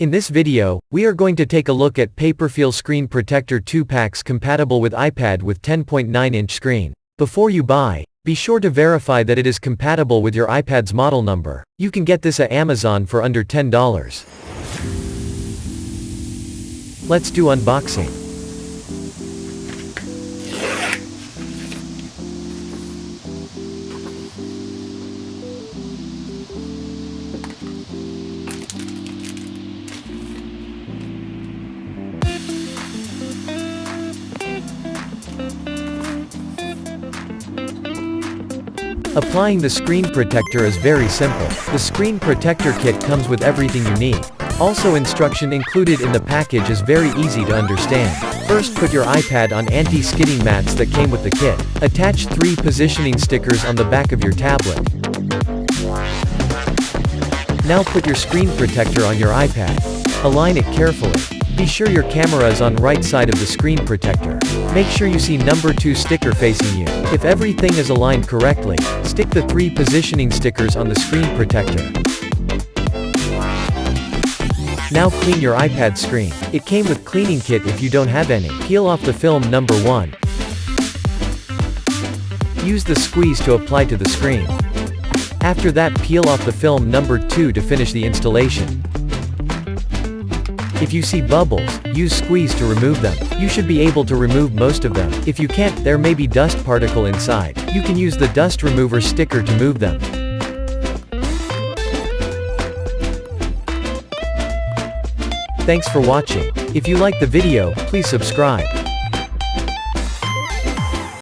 In this video, we are going to take a look at Paperfeel Screen Protector 2 packs compatible with iPad with 10.9-inch screen. Before you buy, be sure to verify that it is compatible with your iPad's model number. You can get this at Amazon for under $10. Let's do unboxing. Applying the screen protector is very simple. The screen protector kit comes with everything you need. Also, instruction included in the package is very easy to understand. First, put your iPad on anti-skidding mats that came with the kit. Attach 3 positioning stickers on the back of your tablet. Now put your screen protector on your iPad. Align it carefully. Be sure your camera is on right side of the screen protector. Make sure you see number 2 sticker facing you. If everything is aligned correctly, stick the 3 positioning stickers on the screen protector. Now clean your iPad screen. It came with cleaning kit if you don't have any. Peel off the film number 1. Use the squeeze to apply to the screen. After that, peel off the film number 2 to finish the installation. If you see bubbles, use squeeze to remove them. You should be able to remove most of them. If you can't, there may be dust particle inside. You can use the dust remover sticker to move them. Thanks for watching. If you like the video, please subscribe.